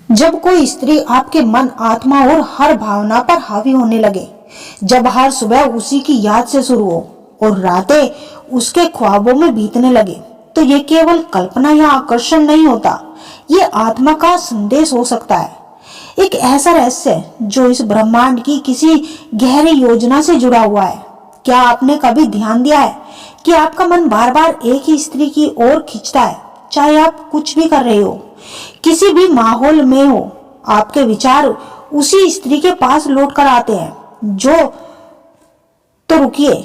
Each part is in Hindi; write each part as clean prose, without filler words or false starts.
जब कोई स्त्री आपके मन, आत्मा और हर भावना पर हावी होने लगे, जब हर सुबह उसी की याद से शुरू हो और रातें उसके ख्वाबों में बीतने लगे, तो ये केवल कल्पना या आकर्षण नहीं होता, ये आत्मा का संदेश हो सकता है। एक ऐसा रहस्य जो इस ब्रह्मांड की किसी गहरी योजना से जुड़ा हुआ है। क्या आपने कभी ध्यान दिया है कि आपका मन बार बार एक ही स्त्री की ओर खींचता है, चाहे आप कुछ भी कर रहे हो, किसी भी माहौल में हो, आपके विचार उसी स्त्री के पास लौट कर आते हैं। तो रुकिए,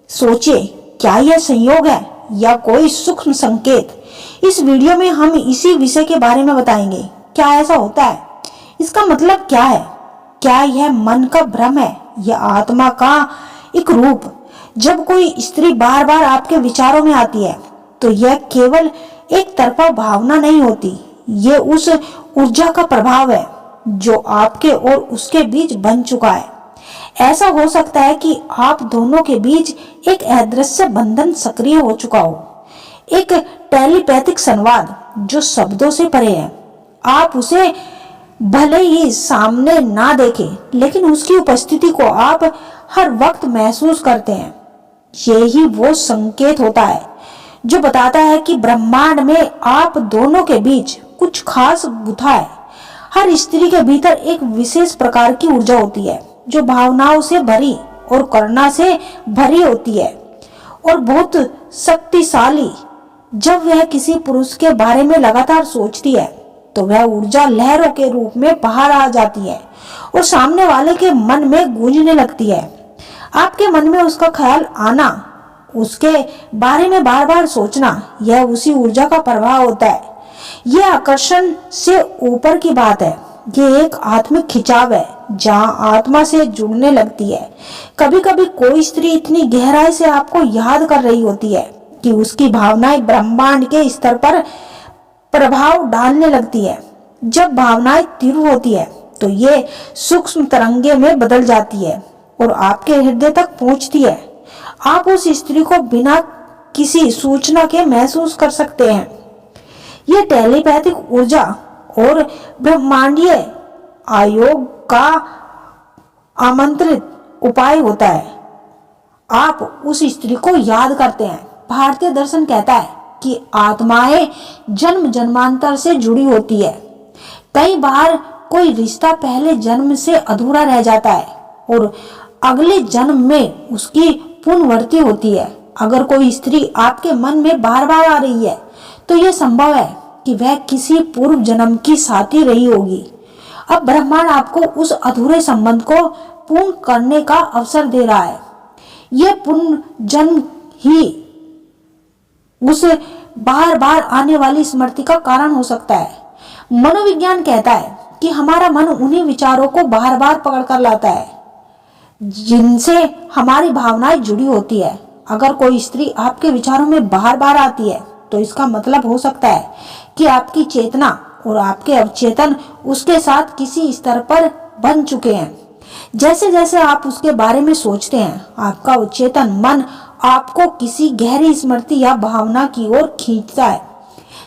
सोचिए, क्या यह संयोग है या कोई सूक्ष्म संकेत? इस वीडियो में हम इसी विषय के बारे में बताएंगे। क्या ऐसा होता है? इसका मतलब क्या है? क्या यह मन का भ्रम है या आत्मा का एक रूप? जब कोई स्त्री बार बार आपके विचारों में आती है, तो यह केवल एक तरफा भावना नहीं होती, ये उस ऊर्जा का प्रभाव है जो आपके और उसके बीच बन चुका है। ऐसा हो सकता है कि आप दोनों के बीच एक अदृश्य बंधन सक्रिय हो चुका हो, एक टेलीपैथिक संवाद जो शब्दों से परे है। आप उसे भले ही सामने ना देखें, लेकिन उसकी उपस्थिति को आप हर वक्त महसूस करते हैं। यही वो संकेत होता है जो बताता है कि ब्रह्मांड में आप दोनों के बीच कुछ खास गुथा है। हर स्त्री के भीतर एक विशेष प्रकार की ऊर्जा होती है जो भावनाओं से भरी और करुणा से भरी होती है और बहुत शक्तिशाली। जब वह किसी पुरुष के बारे में लगातार सोचती है, तो वह ऊर्जा लहरों के रूप में बाहर आ जाती है और सामने वाले के मन में गूंजने लगती है। आपके मन में उसका ख्याल आना, उसके बारे में बार बार सोचना, यह उसी ऊर्जा का प्रभाव होता है। यह आकर्षण से ऊपर की बात है। ये एक आत्मिक खिंचाव है जहां आत्मा से जुड़ने लगती है। कभी कभी कोई स्त्री इतनी गहराई से आपको याद कर रही होती है कि उसकी भावनाएं ब्रह्मांड के स्तर पर प्रभाव डालने लगती है। जब भावनाएं तीव्र होती है, तो ये सूक्ष्म तरंगे में बदल जाती है और आपके हृदय तक पहुंचती है। आप उस स्त्री को बिना किसी सूचना के महसूस कर सकते हैं। यह टेलीपैथिक ऊर्जा और ब्रह्मांडीय आयोग का आमंत्रित उपाय होता है। आप उस स्त्री को याद करते हैं। भारतीय दर्शन कहता है कि आत्माएं जन्म जन्मांतर से जुड़ी होती है। कई बार कोई रिश्ता पहले जन्म से अधूरा रह जाता है और अगले जन्म में उसकी पुनर्वृत्ति होती है। अगर कोई स्त्री आपके मन में बार बार आ रही है, तो यह संभव है कि वह किसी पूर्व जन्म की साथी रही होगी। अब ब्रह्मांड आपको उस अधूरे संबंध को पूर्ण करने का अवसर दे रहा है। यह पुनर्जन्म ही उस बार बार आने वाली स्मृति का कारण हो सकता है। मनोविज्ञान कहता है कि हमारा मन उन्हीं विचारों को बार बार पकड़ कर लाता है जिनसे हमारी भावनाएं जुड़ी होती है। अगर कोई स्त्री आपके विचारों में बार बार आती है, तो इसका मतलब हो सकता है कि आपकी चेतना और आपके अवचेतन उसके साथ किसी स्तर पर बन चुके हैं। जैसे जैसे आप उसके बारे में सोचते हैं, आपका अवचेतन मन आपको किसी गहरी स्मृति या भावना की ओर खींचता है।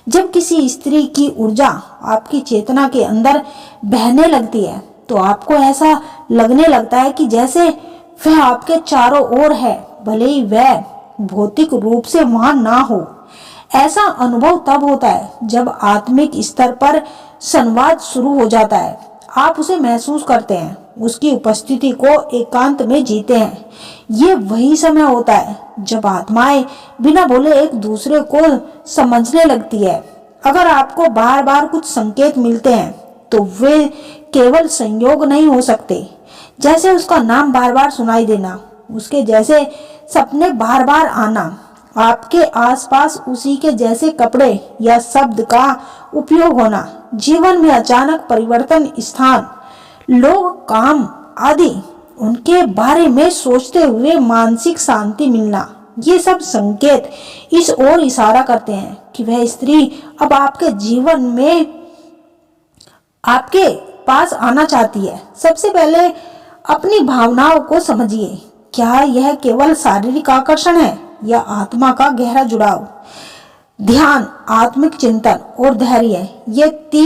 जब किसी स्त्री की ऊर्जा आपकी चेतना के अंदर बहने लगती है, तो आपको ऐसा लगने लगता है कि जैसे वह आपके चारों ओर है, भले ही वह भौतिक रूप से वहां ना हो। ऐसा अनुभव तब होता है जब आत्मिक स्तर पर संवाद शुरू हो जाता है। आप उसे महसूस करते हैं, उसकी उपस्थिति को एकांत में जीते हैं। ये वही समय होता है जब आत्माएं बिना बोले एक दूसरे को समझने लगती है। अगर आपको बार बार कुछ संकेत मिलते हैं, तो वे केवल संयोग नहीं हो सकते। जैसे उसका नाम बार बार सुनाई देना, उसके जैसे सपने बार बार आना, आपके आसपास उसी के जैसे कपड़े या शब्द का उपयोग होना, जीवन में अचानक परिवर्तन, स्थान, लोग, काम आदि, उनके बारे में सोचते हुए मानसिक शांति मिलना, ये सब संकेत इस ओर इशारा करते हैं कि वह स्त्री अब आपके जीवन में आपके पास आना चाहती है। सबसे पहले अपनी भावनाओं को समझिए। क्या यह केवल शारीरिक आकर्षण है या आत्मा का गहरा जुड़ाव? ध्यान, आत्मिक चिंतन और धैर्य, ये तीन